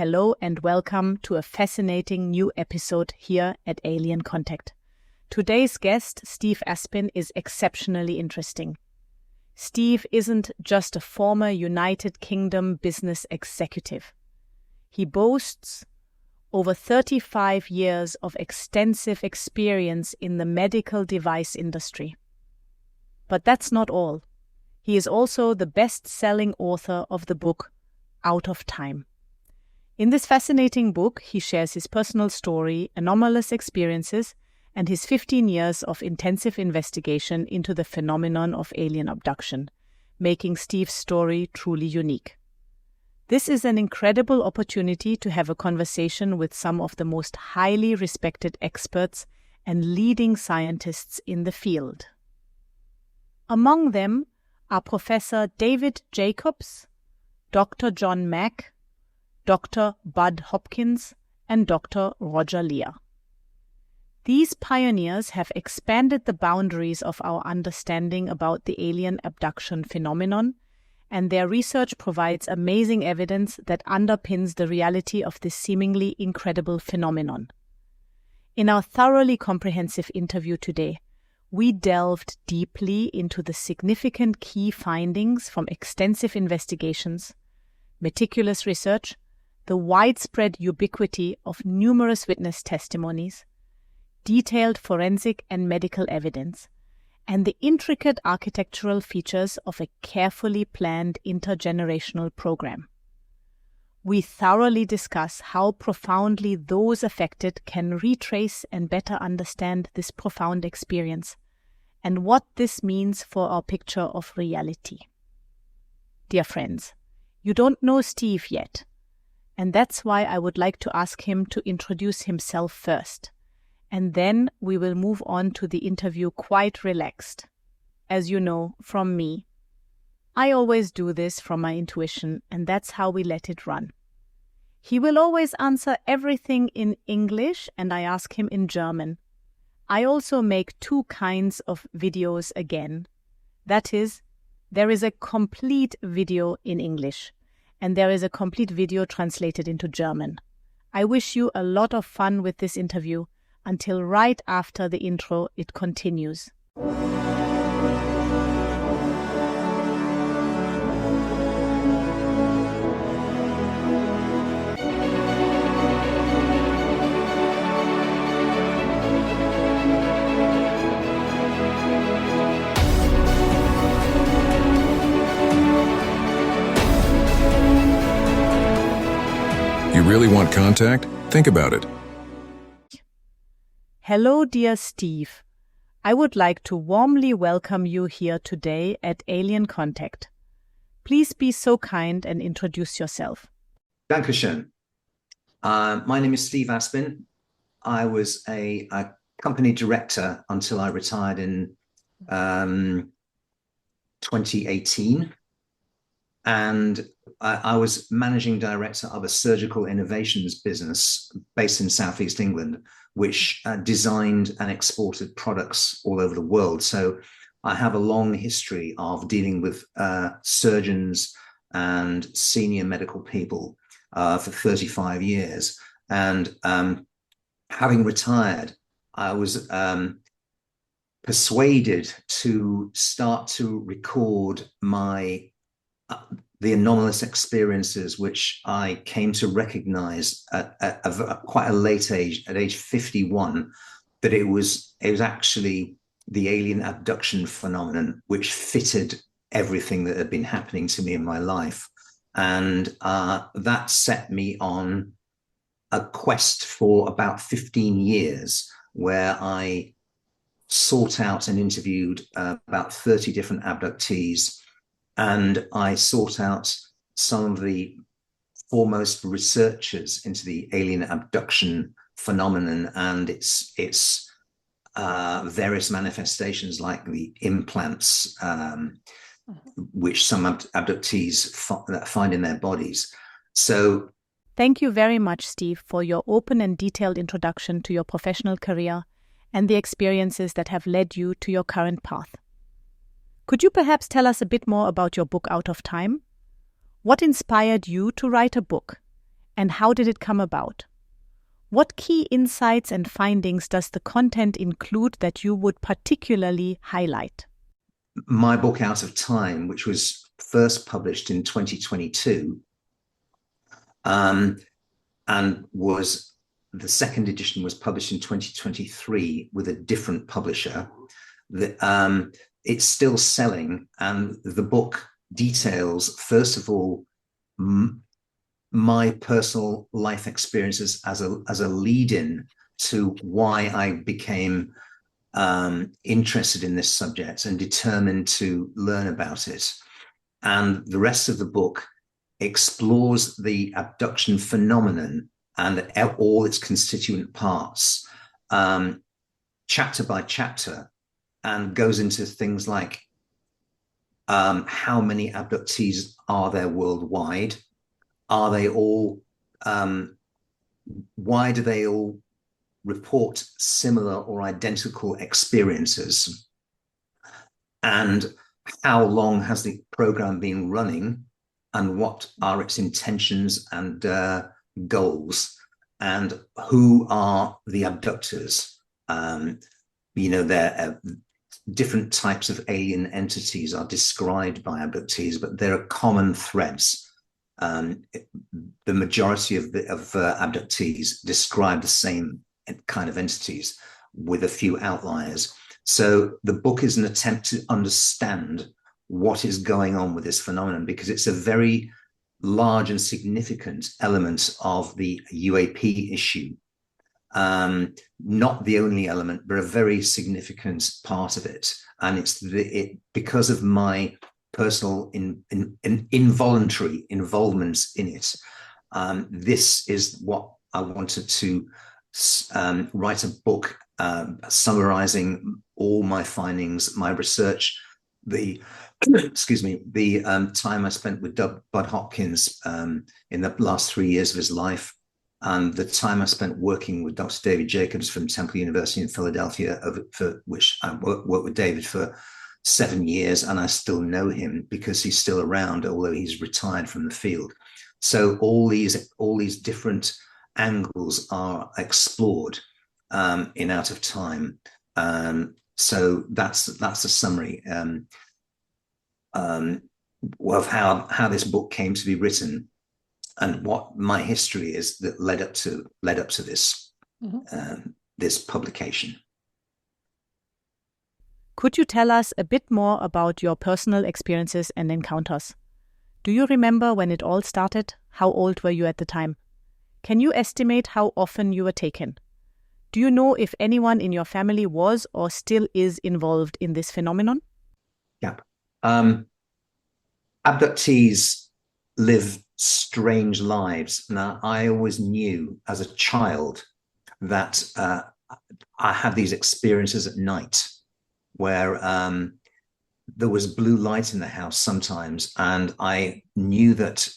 Hello and welcome to a fascinating new episode here at Alien Contact. Today's guest, Steve Aspin, is exceptionally interesting. Steve isn't just a former United Kingdom business executive. He boasts over 35 years of extensive experience in the medical device industry. But that's not all. He is also the best-selling author of the book Out of Time. In this fascinating book, he shares his personal story, anomalous experiences, and his 15 years of intensive investigation into the phenomenon of alien abduction, making Steve's story truly unique. This is an incredible opportunity to have a conversation with some of the most highly respected experts and leading scientists in the field. Among them are Professor David Jacobs, Dr. John Mack, Dr. Bud Hopkins, and Dr. Roger Leir. These pioneers have expanded the boundaries of our understanding about the alien abduction phenomenon, and their research provides amazing evidence that underpins the reality of this seemingly incredible phenomenon. In our thoroughly comprehensive interview today, we delved deeply into the significant key findings from extensive investigations, meticulous research, the widespread ubiquity of numerous witness testimonies, detailed forensic and medical evidence, and the intricate architectural features of a carefully planned intergenerational program. We thoroughly discuss how profoundly those affected can retrace and better understand this profound experience, and what this means for our picture of reality. Dear friends, you don't know Steve yet, and that's why I would like to ask him to introduce himself first. And then we will move on to the interview quite relaxed. As you know from me, I always do this from my intuition, and that's how we let it run. He will always answer everything in English, and I ask him in German. I also make two kinds of videos again. That is, there is a complete video in English, and there is a complete video translated into German. I wish you a lot of fun with this interview. Until right after the intro, it continues. You really want contact? Think about it. Hello, dear Steve. I would like to warmly welcome you here today at Alien Contact. Please be so kind and introduce yourself. Dankeschön. My name is Steve Aspin. I was a company director until I retired in 2018. And I was managing director of a surgical innovations business based in Southeast England, which designed and exported products all over the world. So I have a long history of dealing with surgeons and senior medical people for 35 years. And having retired, I was persuaded to start to record the anomalous experiences, which I came to recognize at quite a late age, at age 51, that it was actually the alien abduction phenomenon, which fitted everything that had been happening to me in my life. And that set me on a quest for about 15 years, where I sought out and interviewed about 30 different abductees. And I sought out some of the foremost researchers into the alien abduction phenomenon and its various manifestations, like the implants, which some abductees find in their bodies. So, thank you very much, Steve, for your open and detailed introduction to your professional career and the experiences that have led you to your current path. Could you perhaps tell us a bit more about your book Out of Time? What inspired you to write a book? And how did it come about? What key insights and findings does the content include that you would particularly highlight? My book, Out of Time, which was first published in 2022, and the second edition was published in 2023 with a different publisher. It's still selling, and the book details, first of all, my personal life experiences as a lead-in to why I became interested in this subject and determined to learn about it. And the rest of the book explores the abduction phenomenon and all its constituent parts, chapter by chapter, and goes into things like how many abductees are there worldwide? Are they all, why do they all report similar or identical experiences? And how long has the program been running? And what are its intentions and goals? And who are the abductors? There different types of alien entities are described by abductees, but there are common threads. The majority of abductees describe the same kind of entities with a few outliers. So the book is an attempt to understand what is going on with this phenomenon, because it's a very large and significant element of the UAP issue. Not the only element, but a very significant part of it. And it's because of my personal involuntary involvements in it. This is what I wanted to write a book summarizing all my findings, my research, the time I spent with Bud Hopkins in the last 3 years of his life, and the time I spent working with Dr. David Jacobs from Temple University in Philadelphia, for which I worked with David for 7 years, and I still know him because he's still around, although he's retired from the field. So all these different angles are explored in Out of Time. So that's a summary of how this book came to be written and what my history is that led up to this this publication. Could you tell us a bit more about your personal experiences and encounters? Do you remember when it all started? How old were you at the time? Can you estimate how often you were taken? Do you know if anyone in your family was or still is involved in this phenomenon? Yeah. Abductees live strange lives. Now, I always knew as a child that I had these experiences at night where there was blue light in the house sometimes, and I knew that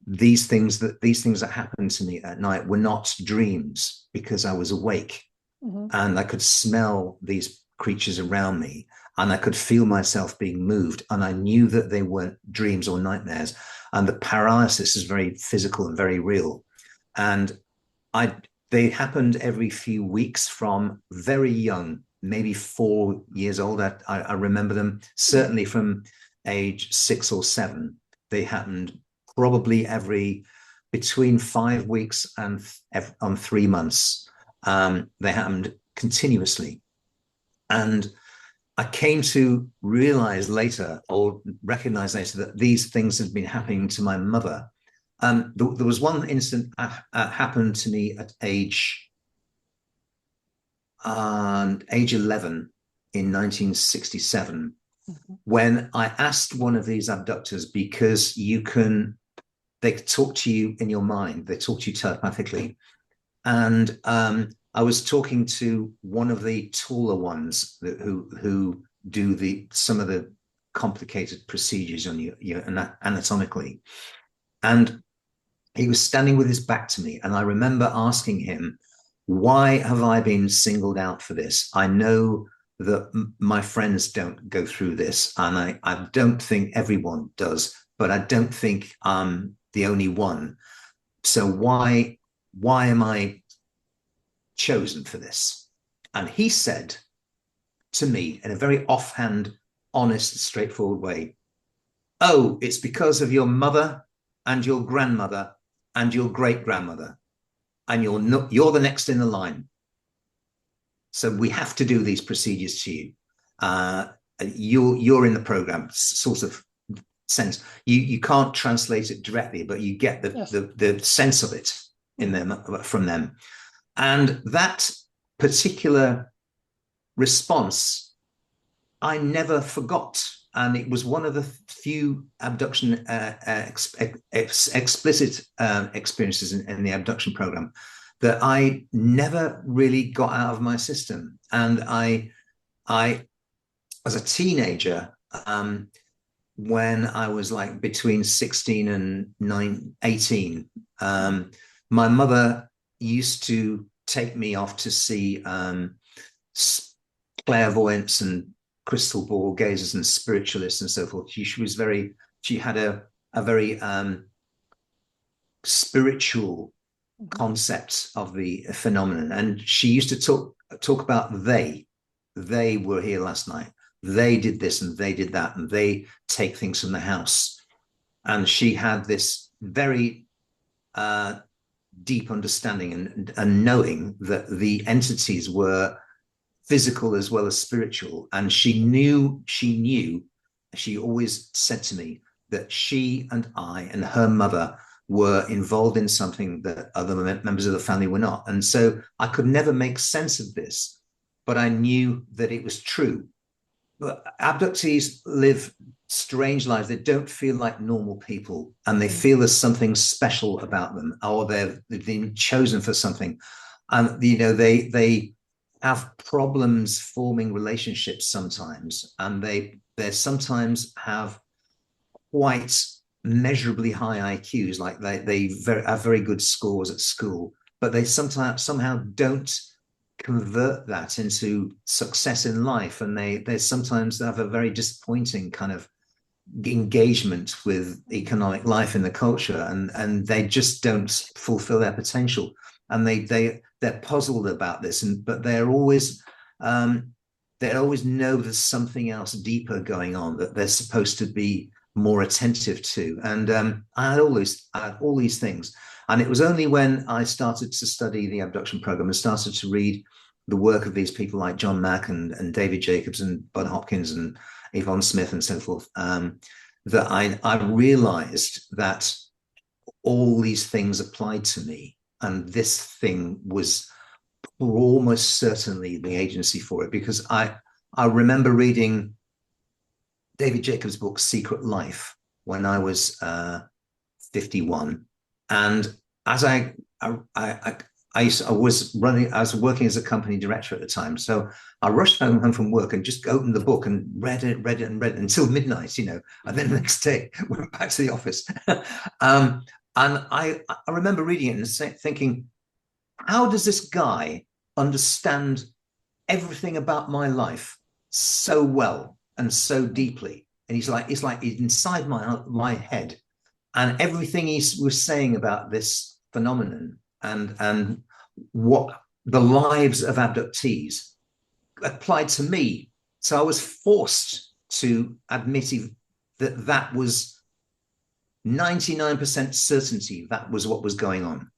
these things that happened to me at night were not dreams because I was awake, and I could smell these creatures around me, and I could feel myself being moved, and I knew that they weren't dreams or nightmares, and the paralysis is very physical and very real. And they happened every few weeks from very young, maybe 4 years old. I remember them certainly from age 6 or 7. They happened probably between 5 weeks and on 3 months. They happened continuously. And I came to realize later, or recognize later, that these things had been happening to my mother. There was one incident happened to me at age 11 in 1967, when I asked one of these abductors, because they talk to you in your mind, they talk to you telepathically. And I was talking to one of the taller ones who do some of the complicated procedures on you anatomically. And he was standing with his back to me. And I remember asking him, why have I been singled out for this? I know that my friends don't go through this, and I don't think everyone does, but I don't think I'm the only one. So why am I chosen for this? And he said to me in a very offhand, honest, straightforward way, oh, it's because of your mother and your grandmother and your great-grandmother, and you're the next in the line. So we have to do these procedures to you. You're in the program, sort of sense. You can't translate it directly, but you get the sense of it in them from them. And that particular response, I never forgot. And it was one of the few abduction explicit experiences in the abduction program that I never really got out of my system. And I as a teenager, when I was like between 16 and 18, my mother used to take me off to see clairvoyants and crystal ball gazers and spiritualists and so forth. She had a very spiritual concept of the phenomenon, and she used to talk about they were here last night, they did this and they did that, and they take things from the house. And she had this very deep understanding and knowing that the entities were physical as well as spiritual. And she always said to me that she and I and her mother were involved in something that other members of the family were not. And so I could never make sense of this, but I knew that it was true. But abductees live strange lives. They don't feel like normal people, and they feel there's something special about them, or they've been chosen for something. And they have problems forming relationships sometimes, and they sometimes have quite measurably high IQs, like they have very good scores at school, but they somehow don't convert that into success in life, and they sometimes have a very disappointing kind of engagement with economic life in the culture, and they just don't fulfill their potential, and they're puzzled about this, but they always know there's something else deeper going on that they're supposed to be more attentive to. And I had all these things. And it was only when I started to study the abduction program and started to read the work of these people like John Mack and David Jacobs and Bud Hopkins and Yvonne Smith and so forth, that I realized that all these things applied to me. And this thing was almost certainly the agency for it, because I remember reading David Jacobs' book Secret Life when I was 51, and as I was working as a company director at the time, so I rushed home from work and just opened the book and read it until midnight, and then the next day went back to the office. And I remember reading it and thinking, how does this guy understand everything about my life so well and so deeply? And he's inside my head, and everything he was saying about this phenomenon and what the lives of abductees applied to me. So I was forced to admit that was 99% certainty that was what was going on,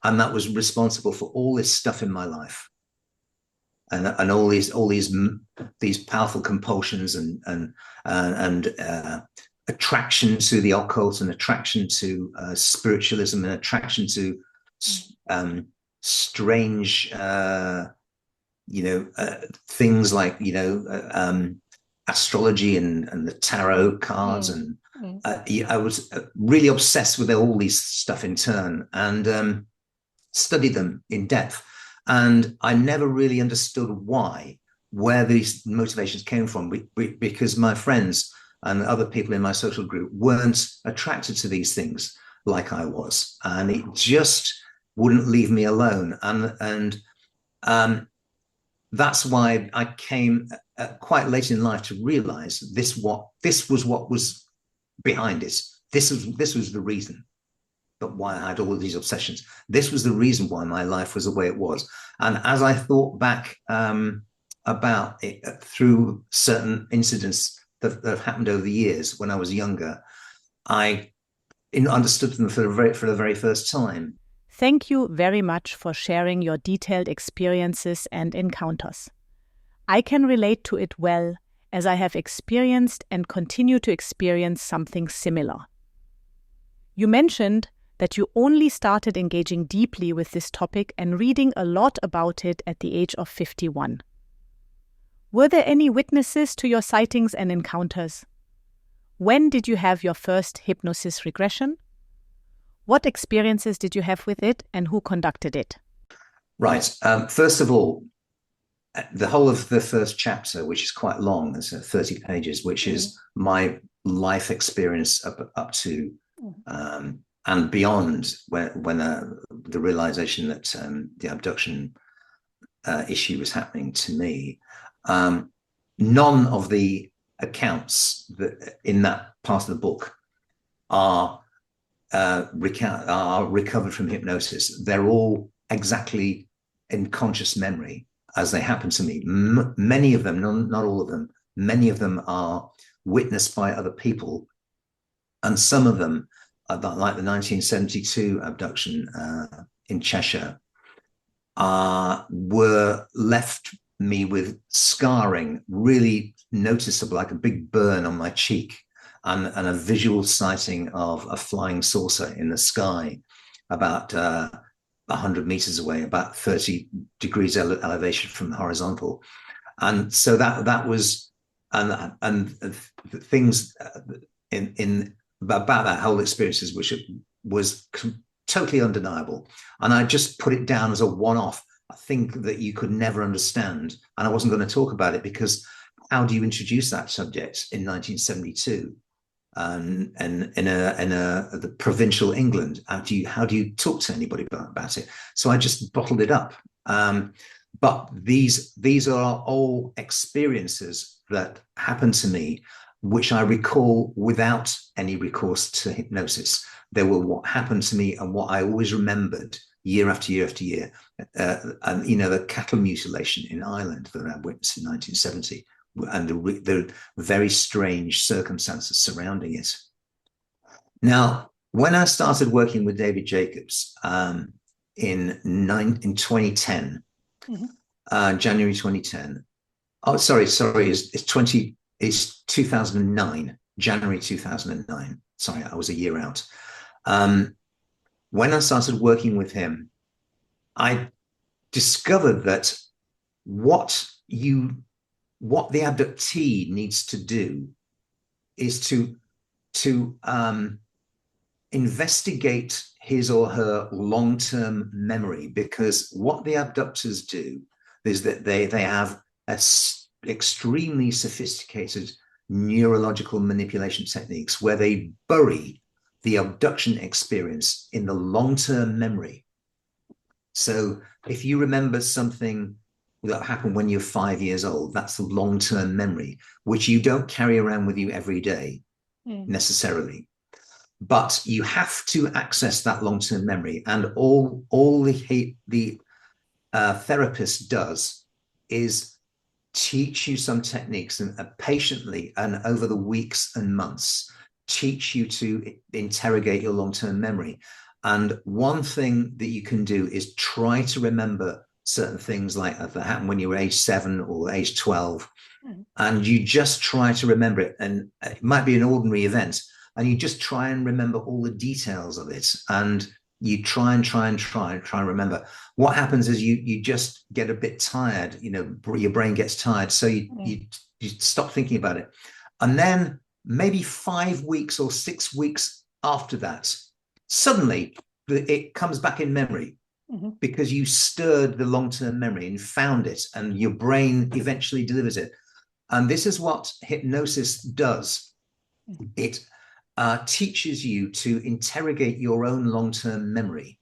and that was responsible for all this stuff in my life, and all these powerful compulsions and attraction to the occult, and attraction to spiritualism, and attraction to strange things like astrology and the tarot cards. And I was really obsessed with all these stuff in turn, and studied them in depth. And I never really understood where these motivations came from, because my friends and other people in my social group weren't attracted to these things like I was, and it just wouldn't leave me alone. And that's why I came quite late in life to realize this was what was behind it. This was the reason. but why I had all of these obsessions. This was the reason why my life was the way it was. And as I thought back about it through certain incidents that have happened over the years when I was younger, I understood them for the very first time. Thank you very much for sharing your detailed experiences and encounters. I can relate to it well, as I have experienced and continue to experience something similar. You mentioned that you only started engaging deeply with this topic and reading a lot about it at the age of 51. Were there any witnesses to your sightings and encounters? When did you have your first hypnosis regression? What experiences did you have with it, and who conducted it? Right. First of all, the whole of the first chapter, which is quite long, it's 30 pages, which is my life experience up to and beyond when the realization that the abduction issue was happening to me. None of the accounts that in that part of the book are recovered from hypnosis. They're all exactly in conscious memory as they happen to me. Many of them, not all of them, many of them are witnessed by other people. And some of them, like the 1972 abduction in Cheshire, were left me with scarring, really noticeable, like a big burn on my cheek, and a visual sighting of a flying saucer in the sky about 100 meters away, about 30 degrees elevation from the horizontal. And so that was, and things in about that whole experiences, which was totally undeniable. And I just put it down as a one-off, a thing that you could never understand. And I wasn't going to talk about it because how do you introduce that subject in 1972? And in the provincial England, how do you talk to anybody about it? So I just bottled it up. But these are all experiences that happened to me, which I recall without any recourse to hypnosis. They were what happened to me and what I always remembered year after year after year. And the cattle mutilation in Ireland that I witnessed in 1970. And the very strange circumstances surrounding it. Now, when I started working with David Jacobs in 2010, January 2010. Oh, sorry, it's 2009, January 2009. Sorry, I was a year out. When I started working with him, I discovered that what the abductee needs to do is to investigate his or her long-term memory, because what the abductors do is that they have extremely sophisticated neurological manipulation techniques where they bury the abduction experience in the long-term memory. So if you remember something that happened when you're 5 years old, that's the long-term memory, which you don't carry around with you every day necessarily. But you have to access that long-term memory. And all the therapist does is teach you some techniques and patiently and over the weeks and months, teach you to interrogate your long-term memory. And one thing that you can do is try to remember certain things like that happened when you were age 7 or age 12. And you just try to remember it. And it might be an ordinary event. And you just try and remember all the details of it. And you try and remember. What happens is you just get a bit tired, your brain gets tired. So you stop thinking about it. And then maybe 5 weeks or 6 weeks after that, suddenly it comes back in memory because you stirred the long-term memory and found it, and your brain eventually delivers it. And this is what hypnosis does. It teaches you to interrogate your own long-term memory,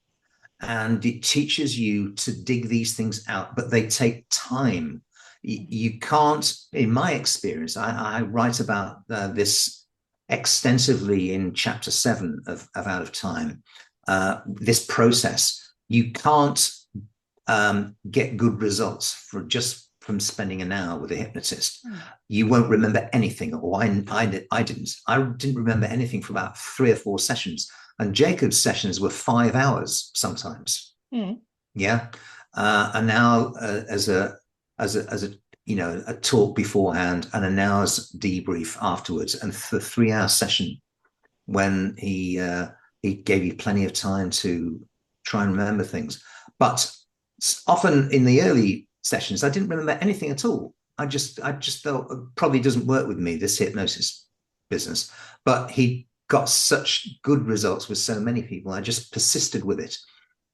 and it teaches you to dig these things out, but they take time. You can't, in my experience, I write about this extensively in chapter 7 of Out of Time. this process, you can't get good results from spending an hour with a hypnotist. You won't remember anything, or I didn't remember anything for about 3 or 4 sessions, and Jacob's sessions were 5 hours sometimes. Yeah, and now as a a talk beforehand and an hour's debrief afterwards, and the 3-hour session when he gave you plenty of time to try and remember things. But often in the early sessions, I didn't remember anything at all. I just felt it probably doesn't work with me, this hypnosis business. But he got such good results with so many people. I just persisted with it.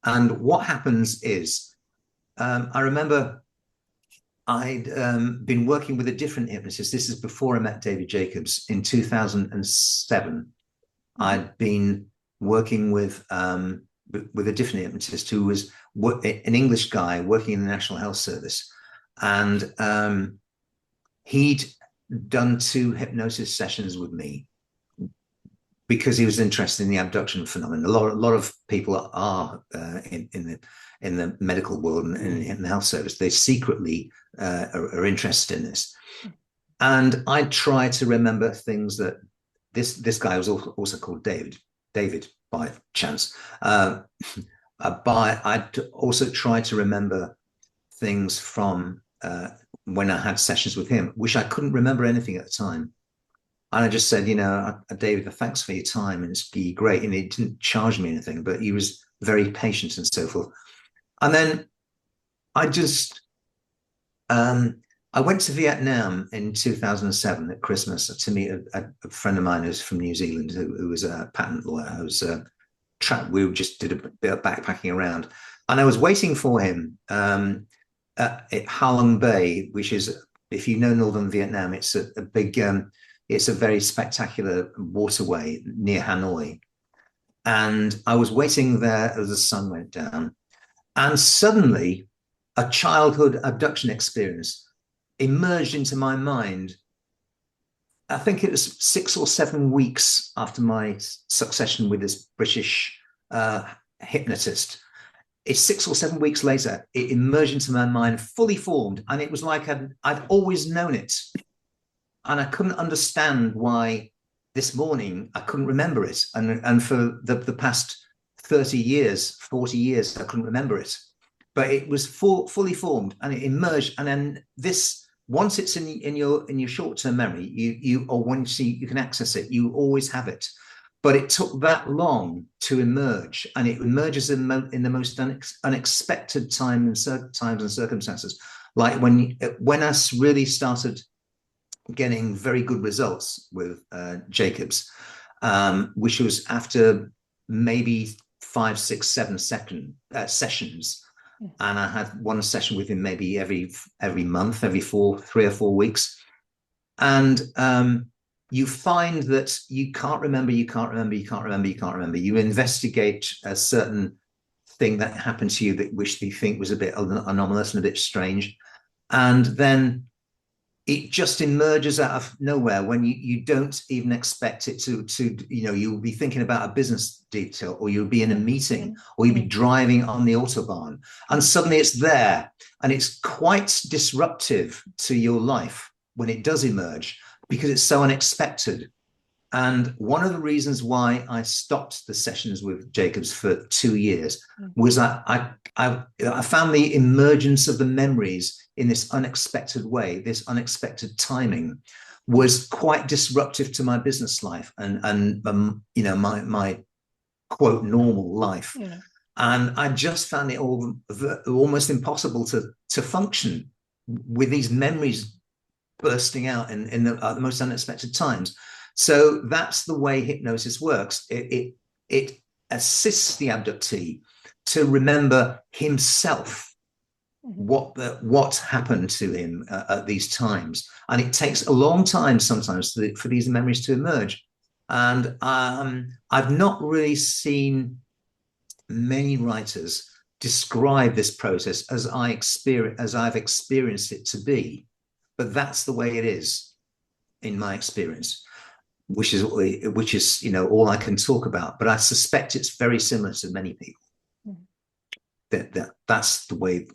And what happens is, I remember I'd been working with a different hypnotist. This is before I met David Jacobs in 2007. I'd been working with a different hypnotist who was an English guy working in the National Health Service. And he'd done 2 hypnosis sessions with me because he was interested in the abduction phenomenon. A lot of people are in the medical world and in the health service. They secretly are interested in this. And I try to remember things that this guy was also called David by chance. I'd also try to remember things from when I had sessions with him, which I couldn't remember anything at the time. And I just said, David, thanks for your time, and it's great. And he didn't charge me anything, but he was very patient and so forth. And then I went to Vietnam in 2007 at Christmas to meet a friend of mine who's from New Zealand, who was a patent lawyer. We just did a bit of backpacking around, and I was waiting for him at Ha Long Bay, which is, if you know northern Vietnam, it's a big, it's a very spectacular waterway near Hanoi. And I was waiting there as the sun went down, and suddenly a childhood abduction experience emerged into my mind. I think it was 6 or 7 weeks after my succession with this British hypnotist. It's 6 or 7 weeks later, it emerged into my mind, fully formed. And it was like I'd always known it. And I couldn't understand why this morning I couldn't remember it. And for the past 30 years, 40 years, I couldn't remember it. But it was fully formed, and it emerged. And then once it's in your short-term memory, you can access it, you always have it. But it took that long to emerge, and it emerges in the most unexpected times and circumstances. Like when I really started getting very good results with Jacobs, which was after maybe 5, 6, 7 sessions. And I had one session with him maybe every month, every 3 or 4 weeks. And you find that you can't remember. You investigate a certain thing that happened to you which you think was a bit anomalous and a bit strange. And then it just emerges out of nowhere when you don't even expect it to you'll be thinking about a business detail, or you'll be in a meeting, or you'll be driving on the Autobahn, and suddenly it's there. And it's quite disruptive to your life when it does emerge, because it's so unexpected. And one of the reasons why I stopped the sessions with Jacobs for 2 years was that I found the emergence of the memories in this unexpected way, this unexpected timing, was quite disruptive to my business life and my quote normal life. Yeah. And I just found it almost impossible to function with these memories bursting out at the most unexpected times. So that's the way hypnosis works. It assists the abductee to remember himself, what happened to him at these times. And it takes a long time sometimes for these memories to emerge. And I've not really seen many writers describe this process as I've experienced it to be. But that's the way it is, in my experience. which is all I can talk about. But I suspect it's very similar to many people. That's the way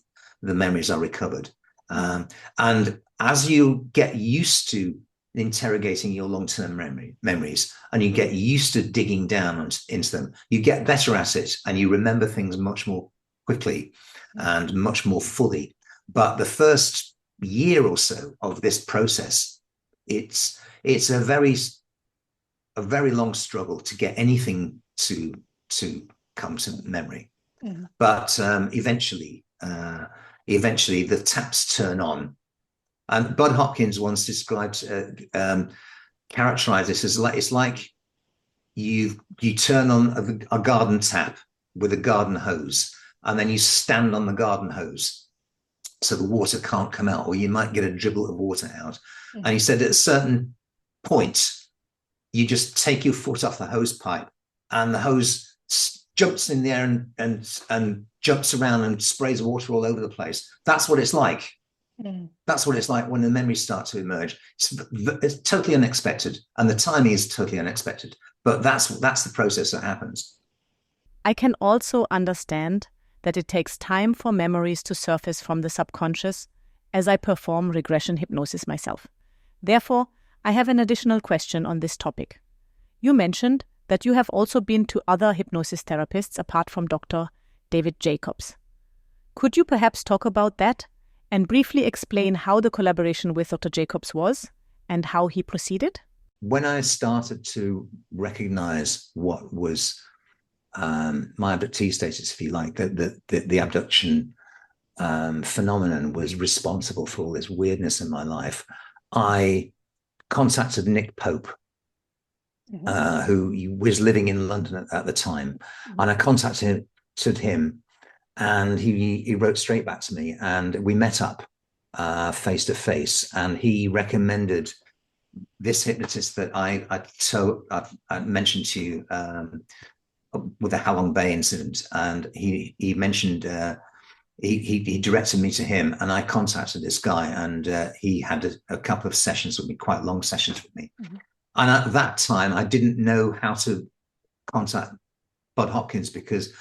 the memories are recovered. And as you get used to interrogating your long-term memories, and you get used to digging down into them, you get better at it, and you remember things much more quickly and much more fully. But the first year or so of this process, it's a very long struggle to get anything to come to memory. But eventually the taps turn on. And Bud Hopkins once characterized this as it's like you turn on a garden tap with a garden hose, and then you stand on the garden hose so the water can't come out, or you might get a dribble of water out. And he said at a certain point, you just take your foot off the hose pipe, and the hose jumps in the air and jumps around and sprays water all over the place. That's what it's like. That's what it's like when the memories start to emerge. It's totally unexpected, and the timing is totally unexpected. But that's the process that happens. I can also understand that it takes time for memories to surface from the subconscious, as I perform regression hypnosis myself. Therefore, I have an additional question on this topic. You mentioned that you have also been to other hypnosis therapists apart from Dr. David Jacobs. Could you perhaps talk about that and briefly explain how the collaboration with Dr. Jacobs was and how he proceeded? When I started to recognize what was my abductee status, if you like, the abduction phenomenon was responsible for all this weirdness in my life, I contacted Nick Pope, who was living in London at the time. And I contacted him, and he wrote straight back to me, and we met up face to face, and he recommended this hypnotist that I mentioned to you with the Halong Bay incident, and he mentioned he directed me to him, and I contacted this guy, and he had a couple of sessions with me, quite long sessions with me. And at that time, I didn't know how to contact Bud Hopkins because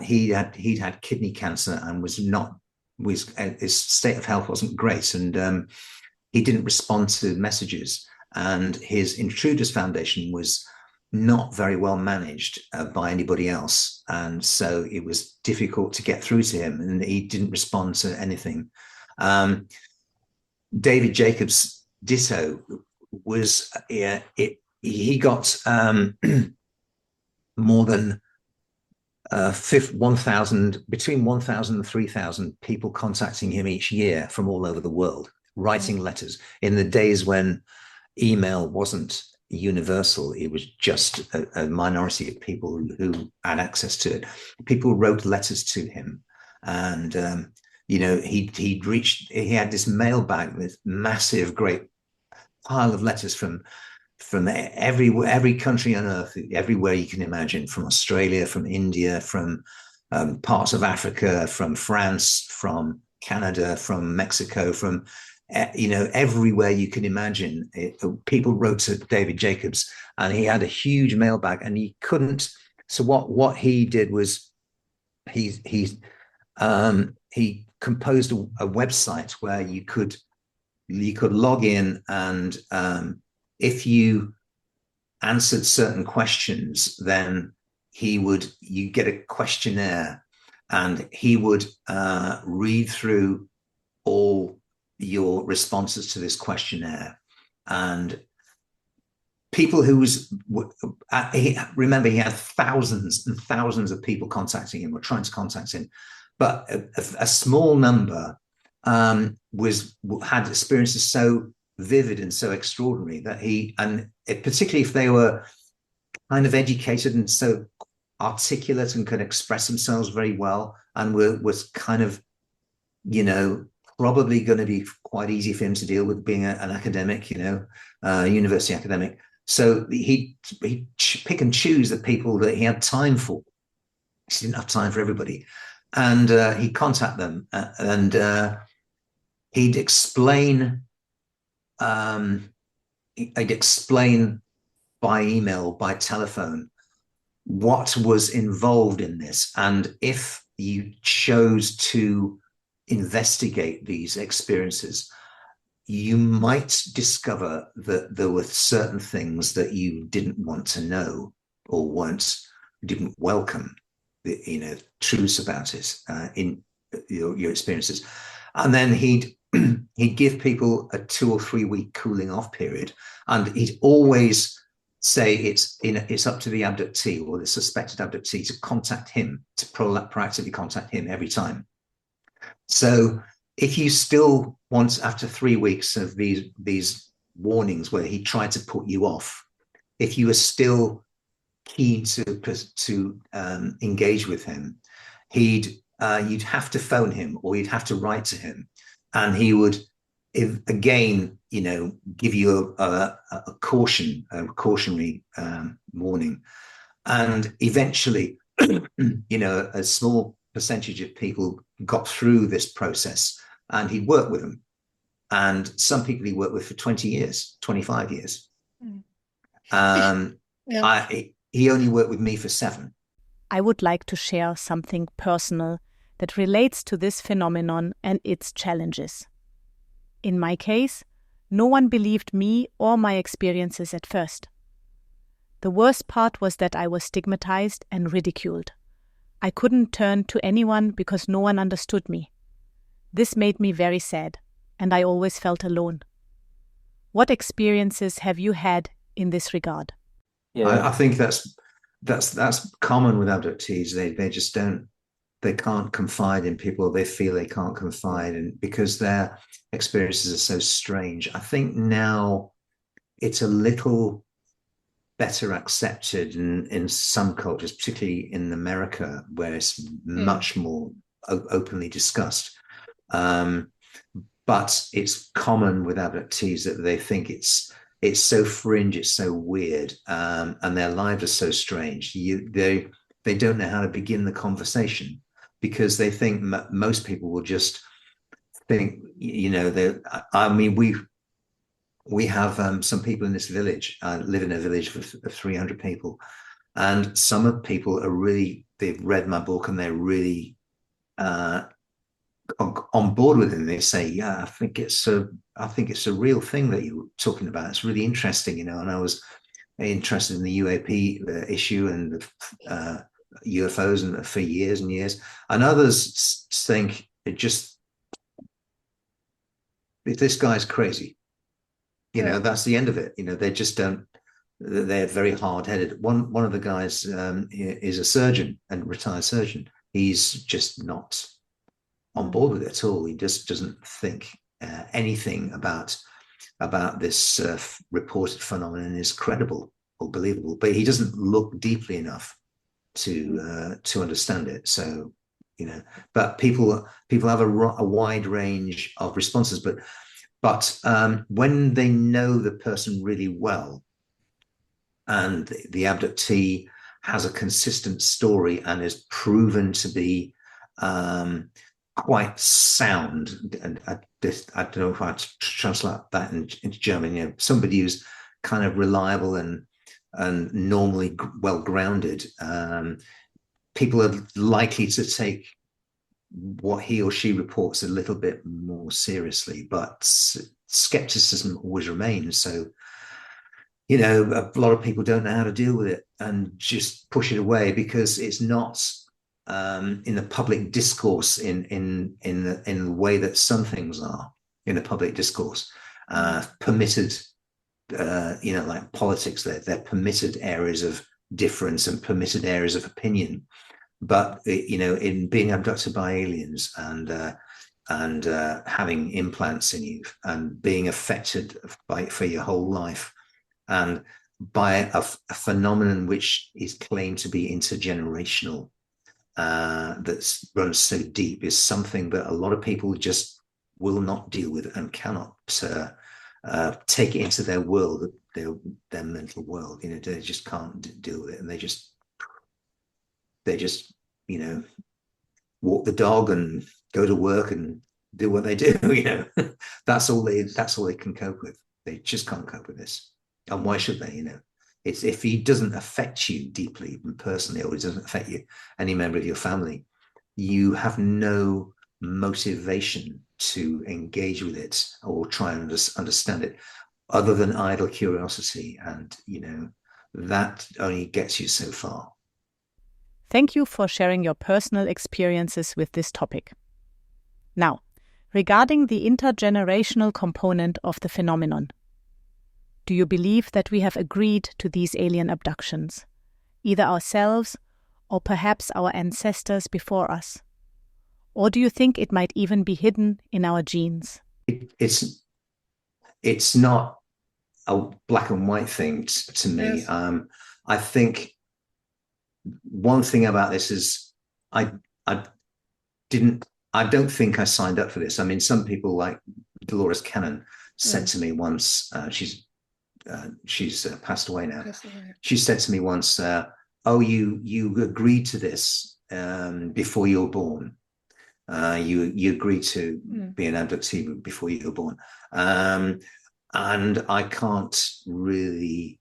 he'd had kidney cancer and his state of health wasn't great, and he didn't respond to messages, and his Intruders Foundation was not very well managed by anybody else, and so it was difficult to get through to him, and he didn't respond to anything. David Jacobs, ditto, was he got more than 1,000, between 1,000 and 3,000 people contacting him each year from all over the world, writing letters. In the days when email wasn't universal, it was just a minority of people who had access to it. People wrote letters to him, and he had this mailbag, this massive, great pile of letters from every country on earth, everywhere you can imagine, from Australia, from India, from parts of Africa, from France, from Canada, from Mexico, from everywhere you can imagine. People wrote to David Jacobs, and he had a huge mailbag, and he couldn't. So what he did was he composed a website where you could log in, and if you answered certain questions, then you get a questionnaire, and he would read through all your responses to this questionnaire. And people remember, he had thousands and thousands of people contacting him or trying to contact him, but a small number had experiences so vivid and so extraordinary that particularly if they were kind of educated and so articulate and could express themselves very well, and was kind of probably going to be quite easy for him to deal with, being an academic, university academic. So he'd pick and choose the people that he had time for. He didn't have time for everybody, and he'd contact them, and he'd explain by email, by telephone, what was involved in this. And if you chose to investigate these experiences, you might discover that there were certain things that you didn't want to know or didn't welcome the truths about it in your experiences. And then he'd give people a 2 or 3 week cooling off period, and he'd always say it's up to the abductee or the suspected abductee to contact him, to proactively contact him every time. So if you still want, after 3 weeks of these warnings where he tried to put you off, if you were still keen to engage with him, you'd have to phone him or you'd have to write to him, and he would again, give you a cautionary warning, and eventually, a small percentage of people got through this process, and he'd work with them. And some people he worked with for 20 years, 25 years. Yeah. He only worked with me for 7. I would like to share something personal that relates to this phenomenon and its challenges. In my case, no one believed me or my experiences at first. The worst part was that I was stigmatized and ridiculed. I couldn't turn to anyone because no one understood me. This made me very sad, and I always felt alone. What experiences have you had in this regard? Yeah, I think that's common with abductees. They just they can't confide in people. They feel they can't confide, and because their experiences are so strange. I think now it's a little better accepted in some cultures, particularly in America, where it's much more openly discussed. But it's common with abductees that they think it's so fringe, it's so weird, and their lives are so strange. They don't know how to begin the conversation, because they think most people will just think, we have some people in this village. I live in a village of 300 people, and some of people they've read my book and they're really on board with it. And they say, yeah, I think it's a real thing that you're talking about. It's really interesting, and I was interested in the UAP issue and UFOs and for years and years. And others think this guy's crazy. That's the end of it. They just don't. They're very hard-headed. One of the guys is a surgeon and retired surgeon. He's just not on board with it at all. He just doesn't think anything about this reported phenomenon is credible or believable. But he doesn't look deeply enough to understand it. So but people have a wide range of responses. But when they know the person really well, and the abductee has a consistent story and is proven to be quite sound, and I don't know if I translate that into German. Somebody who's kind of reliable and normally well grounded, people are likely to take what he or she reports a little bit more seriously, but skepticism always remains. So, a lot of people don't know how to deal with it and just push it away because it's not in the public discourse in the way that some things are in the public discourse, permitted, like politics. They're permitted areas of difference and permitted areas of opinion. But in being abducted by aliens and having implants in you and being affected for your whole life, and by a phenomenon which is claimed to be intergenerational, that runs so deep, is something that a lot of people just will not deal with and cannot take it into their world, their mental world. They just can't deal with it, and they just walk the dog and go to work and do what they do. That's all they can cope with. They just can't cope with this. And why should they? It's if he doesn't affect you deeply and personally, or it doesn't affect you, any member of your family, you have no motivation to engage with it or try and understand it, other than idle curiosity. And, that only gets you so far. Thank you for sharing your personal experiences with this topic. Now, regarding the intergenerational component of the phenomenon, do you believe that we have agreed to these alien abductions, either ourselves or perhaps our ancestors before us? Or do you think it might even be hidden in our genes? It's not a black and white thing to me. Yes. I think one thing about this is I don't think I signed up for this. I mean, some people like Dolores Cannon said to me once, she's passed away now. She said to me once, "Oh, you agreed to this before you were born. You agreed to be an abductee before you were born." And I can't really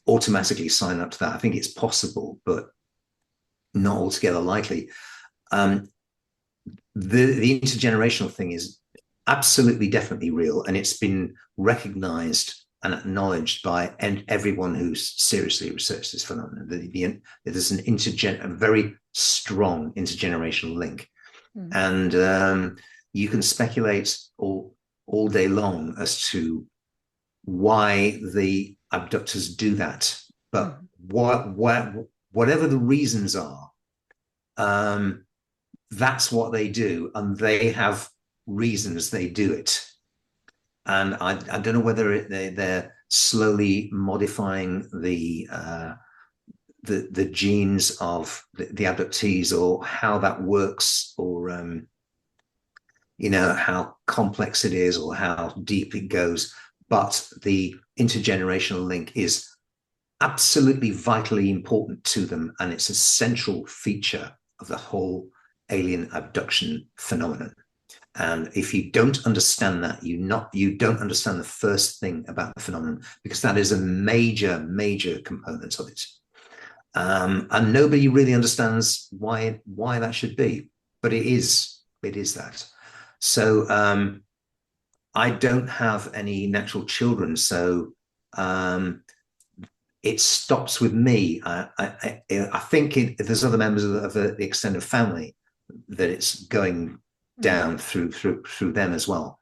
automatically sign up to that. I think it's possible, but not altogether likely. The intergenerational thing is absolutely, definitely real, and it's been recognized and acknowledged by everyone who's seriously researched this phenomenon. There's a very strong intergenerational link, and you can speculate all day long as to why the abductors do that, but whatever the reasons are, that's what they do, and they have reasons they do it. And I don't know whether they're slowly modifying the genes of the abductees, or how that works, or how complex it is, or how deep it goes. But the intergenerational link is absolutely vitally important to them, and it's a central feature of the whole alien abduction phenomenon. And if you don't understand that, you don't understand the first thing about the phenomenon, because that is a major component of it. And nobody really understands why that should be, but it is that. So I don't have any natural children, so it stops with me. I think there's other members of the extended family that it's going down through them as well.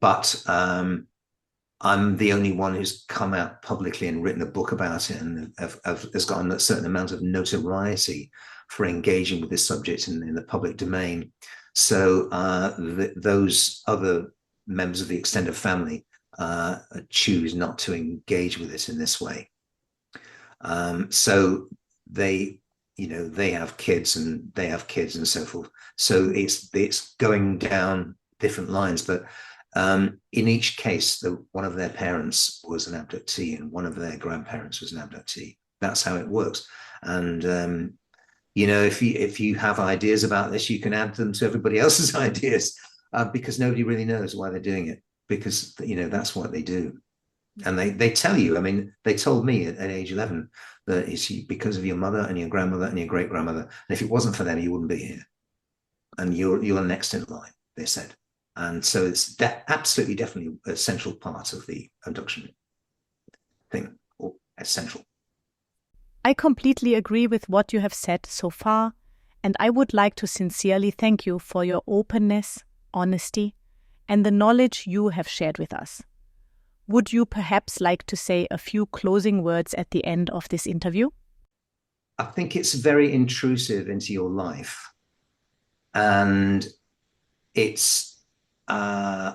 But I'm the only one who's come out publicly and written a book about it, and has gotten a certain amount of notoriety for engaging with this subject in the public domain. So those other members of the extended family choose not to engage with it in this way. So they have kids, and they have kids, and so forth. So it's going down different lines, but in each case, one of their parents was an abductee, and one of their grandparents was an abductee. That's how it works. And if you have ideas about this, you can add them to everybody else's ideas, because nobody really knows why they're doing it, because that's what they do. And they tell you. I mean, they told me at age 11 that it's because of your mother and your grandmother and your great grandmother, and if it wasn't for them, you wouldn't be here, and you're next in line, they said. And so it's absolutely, definitely a central part of the abduction thing, or essential. I completely agree with what you have said so far, and I would like to sincerely thank you for your openness, honesty, and the knowledge you have shared with us. Would you perhaps like to say a few closing words at the end of this interview? I think it's very intrusive into your life, and it's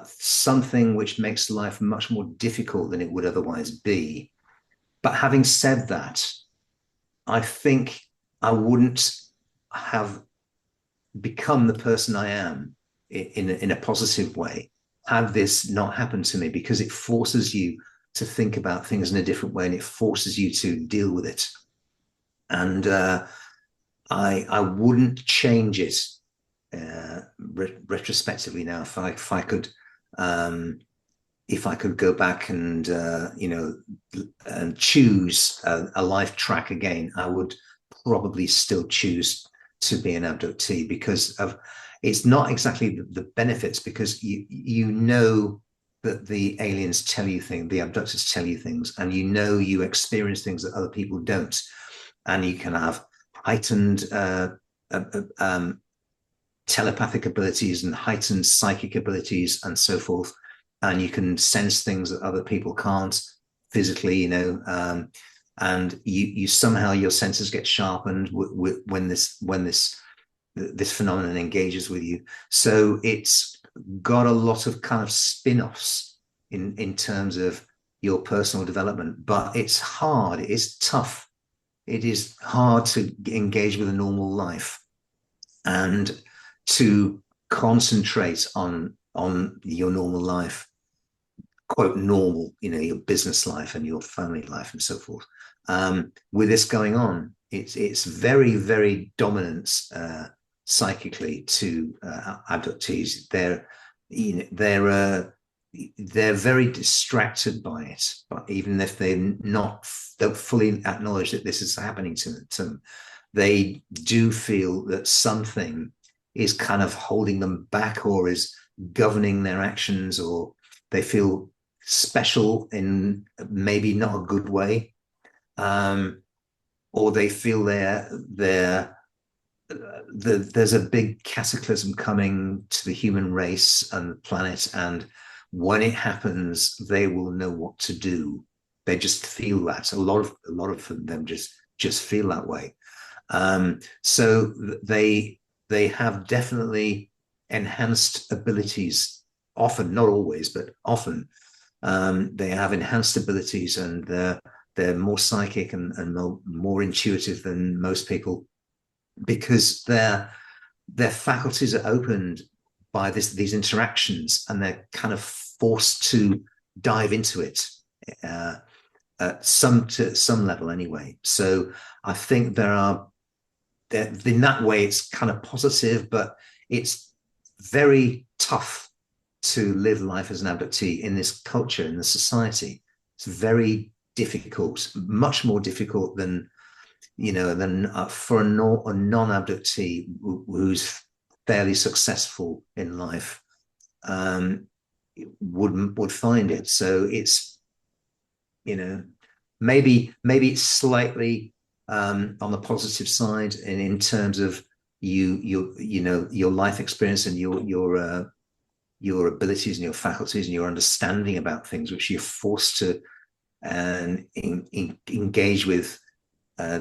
something which makes life much more difficult than it would otherwise be. But having said that, I think I wouldn't have become the person I am in a positive way had this not happened to me, because it forces you to think about things in a different way, and it forces you to deal with it. And I wouldn't change it retrospectively now. If I could if I could go back and and choose a life track again, I would probably still choose to be an abductee, because of it's not exactly the benefits, because you know that the aliens tell you things, the abductors tell you things, and you experience things that other people don't, and you can have heightened telepathic abilities and heightened psychic abilities and so forth, and you can sense things that other people can't physically, and you somehow your senses get sharpened when this phenomenon engages with you. So it's got a lot of kind of spin-offs in terms of your personal development, but it's hard, it is tough, it is hard to engage with a normal life and to concentrate on your normal life, quote normal, your business life and your family life and so forth. With this going on, it's very, very dominant psychically to abductees. They're very distracted by it, but even if don't fully acknowledge that this is happening to them, they do feel that something is kind of holding them back or is governing their actions, or they feel special in maybe not a good way, or they feel there's a big cataclysm coming to the human race and the planet, and when it happens, they will know what to do. They just feel that. A lot of them just feel that way. So they have definitely enhanced abilities, often, not always, but often. They have enhanced abilities, and they're more psychic and more intuitive than most people, because their faculties are opened by these interactions, and they're kind of forced to dive into it to some level anyway. So I think in that way it's kind of positive, but it's very tough to live life as an abductee in this culture, in this society. It's very difficult, much more difficult than for a non-abductee who's fairly successful in life would find it. So it's maybe it's slightly on the positive side, and in terms of your life experience and your abilities and your faculties and your understanding about things, which you're forced to engage with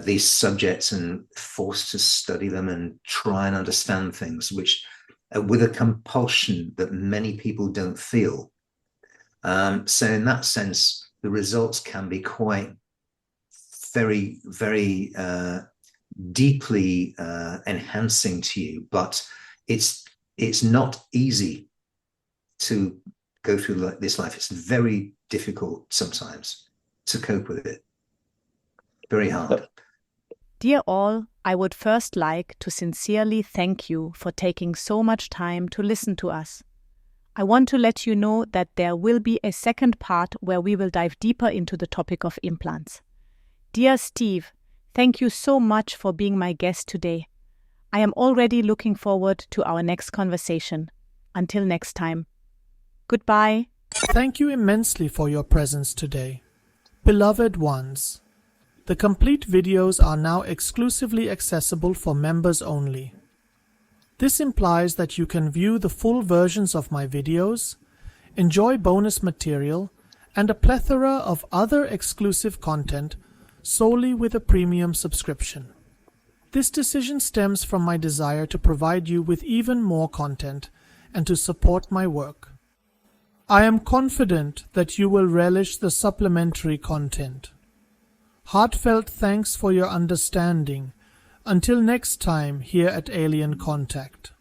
these subjects and forced to study them and try and understand things, which with a compulsion that many people don't feel. So in that sense, the results can be quite very, very deeply enhancing to you, but it's not easy to go through this life. It's very difficult sometimes to cope with it. Very hard. Dear all, I would first like to sincerely thank you for taking so much time to listen to us. I want to let you know that there will be a second part where we will dive deeper into the topic of implants. Dear Steve, thank you so much for being my guest today. I am already looking forward to our next conversation. Until next time. Goodbye. Thank you immensely for your presence today. Beloved ones, the complete videos are now exclusively accessible for members only. This implies that you can view the full versions of my videos, enjoy bonus material, and a plethora of other exclusive content solely with a premium subscription. This decision stems from my desire to provide you with even more content and to support my work. I am confident that you will relish the supplementary content. Heartfelt thanks for your understanding. Until next time here at Alien Contact.